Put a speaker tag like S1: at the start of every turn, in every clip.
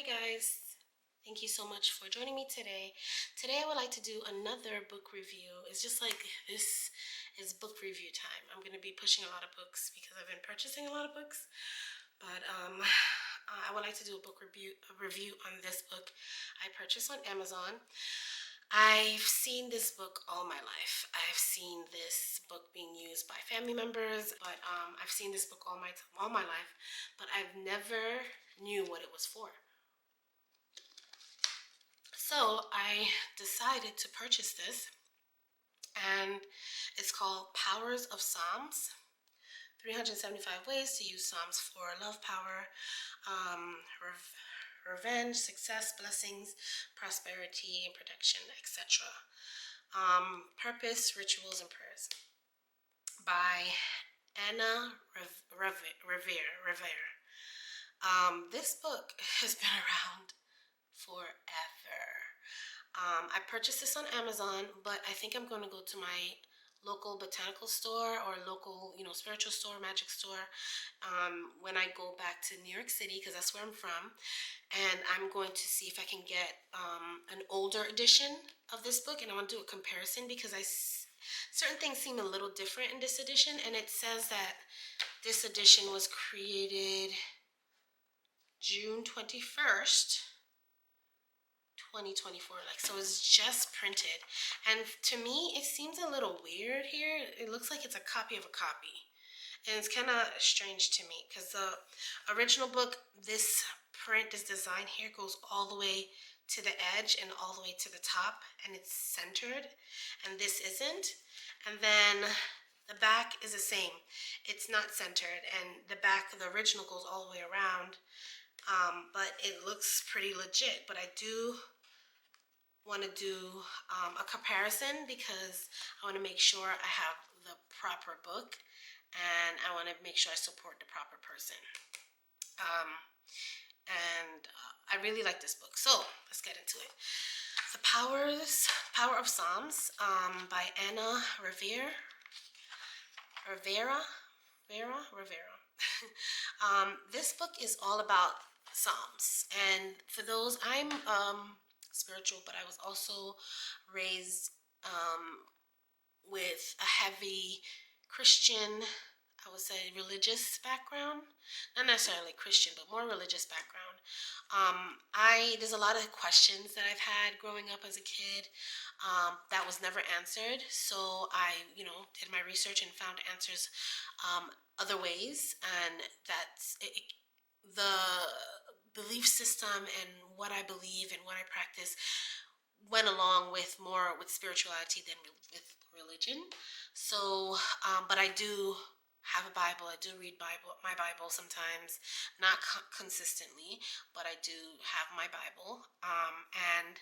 S1: guys, thank you so much for joining me today. Today I would like to do another book review. It's just like this is book review time. I'm going to be pushing a lot of books because I've been purchasing a lot of books. But I would like to do a review on this book I purchased on Amazon. I've seen this book all my life. I've seen this book being used by family members, but I've seen this book all my life, but I've never knew what it was for. So I decided to purchase this, and it's called Powers of Psalms. 375 ways to use Psalms for love, power, revenge, success, blessings, prosperity, and protection, etc. Purpose, rituals, and prayers by Anna Rivera. This book has been around forever. I purchased this on Amazon, but I think I'm going to go to my local botanical store or local, spiritual store, magic store, when I go back to New York City, because that's where I'm from. And I'm going to see if I can get an older edition of this book, and I want to do a comparison because certain things seem a little different in this edition, and it says that this edition was created June 21st. 2024, so it's just printed, and to me it seems a little weird here. It looks like it's a copy of a copy, and it's kind of strange to me because the original book, this design here goes all the way to the edge and all the way to the top, and it's centered, and this isn't. And then the back is the same, it's not centered, and the back of the original goes all the way around. But it looks pretty legit, but I do want to do a comparison because I want to make sure I have the proper book, and I want to make sure I support the proper person. I really like this book, so let's get into it. The Power of Psalms by Anna Riva. This book is all about Psalms, and for those, I'm spiritual, but I was also raised with a heavy Christian, I would say religious background. Not necessarily Christian, but more religious background. There's a lot of questions that I've had growing up as a kid that was never answered. So I, did my research and found answers other ways, and the belief system and what I believe and what I practice went along with more with spirituality than with religion. So, but I do have a Bible. I do read my Bible sometimes, not consistently, but I do have my Bible. And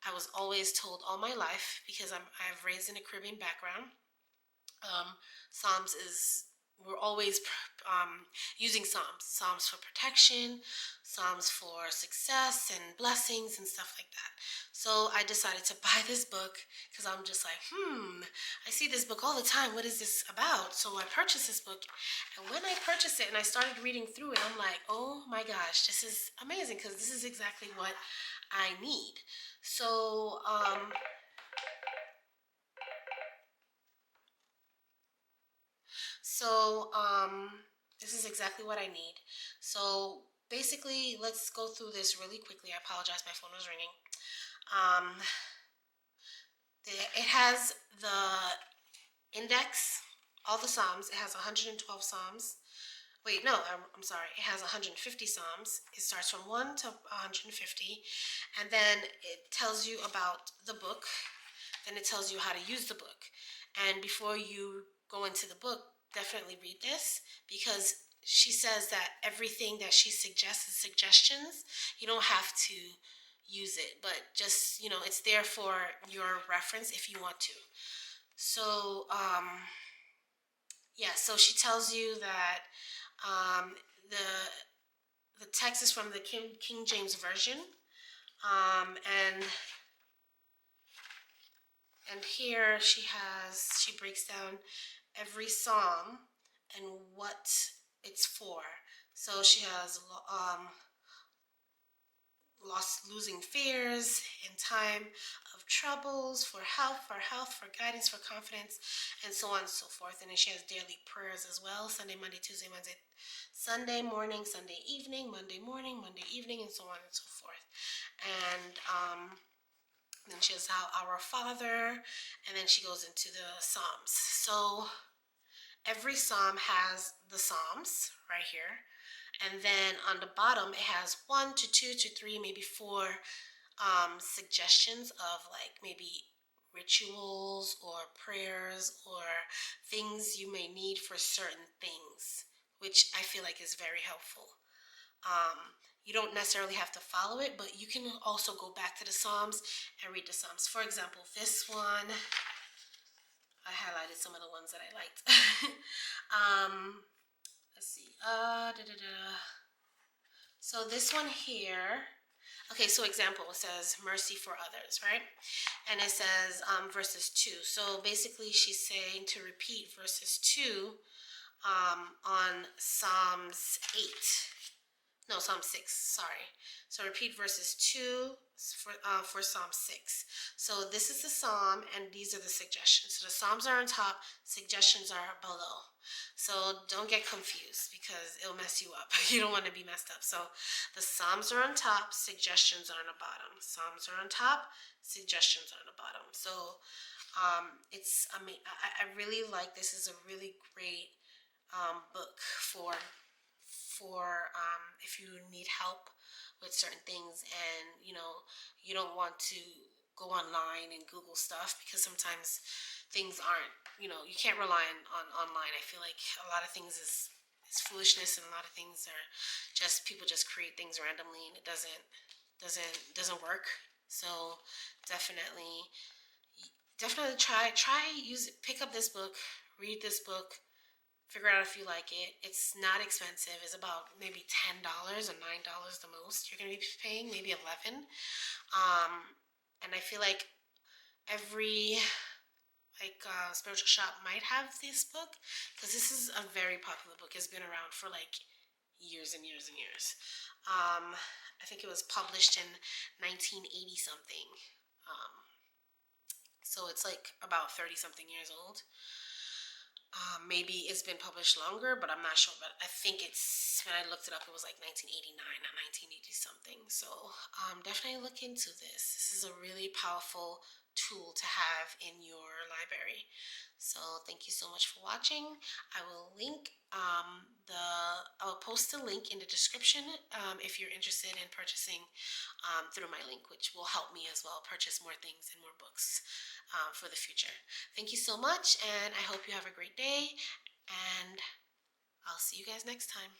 S1: I was always told all my life, because I've raised in a Caribbean background. Psalms is We're always using Psalms for protection, Psalms for success and blessings and stuff like that. So I decided to buy this book because I'm just like, I see this book all the time. What is this about? So I purchased this book, and when I purchased it and I started reading through it, I'm like, oh my gosh, this is amazing because this is exactly what I need. So this is exactly what I need. So basically, let's go through this really quickly. I apologize, my phone was ringing. It has the index, all the Psalms. It has 112 Psalms. Wait, no, I'm sorry. It has 150 Psalms. It starts from 1 to 150. And then it tells you about the book. Then it tells you how to use the book. And before you go into the book, definitely read this, because she says that everything that she suggests is suggestions. You don't have to use it, but just, it's there for your reference if you want to. So, so she tells you that the text is from the King James Version, and here she breaks down every psalm and what it's for. So she has losing fears in time of troubles, for health, for guidance, for confidence, and so on and so forth. And then she has daily prayers as well: Sunday, Monday, Tuesday, Wednesday, Sunday morning, Sunday evening, Monday morning, Monday evening, and so on and so forth. And then she has Our Father, and then she goes into the Psalms. So every psalm has the Psalms right here. And then on the bottom, it has 1 to 2 to 3, maybe 4 suggestions of like maybe rituals or prayers or things you may need for certain things, which I feel like is very helpful. You don't necessarily have to follow it, but you can also go back to the Psalms and read the Psalms. For example, this one, I highlighted some of the ones that I liked. Let's see. So this one here, okay, so example, it says mercy for others, right? And it says verses 2. So basically she's saying to repeat verses 2 on Psalms 8. No, Psalm 6, sorry. So repeat verses 2 for Psalm 6. So this is the psalm, and these are the suggestions. So the psalms are on top, suggestions are below. So don't get confused because it'll mess you up. You don't want to be messed up. So the psalms are on top, suggestions are on the bottom. Psalms are on top, suggestions are on the bottom. So I really like this. Is a really great book for if you need help with certain things, and you don't want to go online and Google stuff, because sometimes things aren't, you can't rely on online. I feel like a lot of things is foolishness, and a lot of things are just people just create things randomly, and it doesn't work. So definitely pick up this book, read this book, figure out if you like it. It's not expensive. It's about maybe $10 or $9 the most you're going to be paying, maybe 11. And I feel like every spiritual shop might have this book, because this is a very popular book. It's been around for like years and years and years. I think it was published in 1980 something. So it's like about 30 something years old. Maybe it's been published longer, but I'm not sure. But I think when I looked it up, it was like 1989 or 1980 something. So definitely look into this. This is a really powerful tool to have in your library. So thank you so much for watching. I will post the link in the description if you're interested in purchasing through my link, which will help me as well purchase more things and more books for the future. Thank you so much, and I hope you have a great day, and I'll see you guys next time.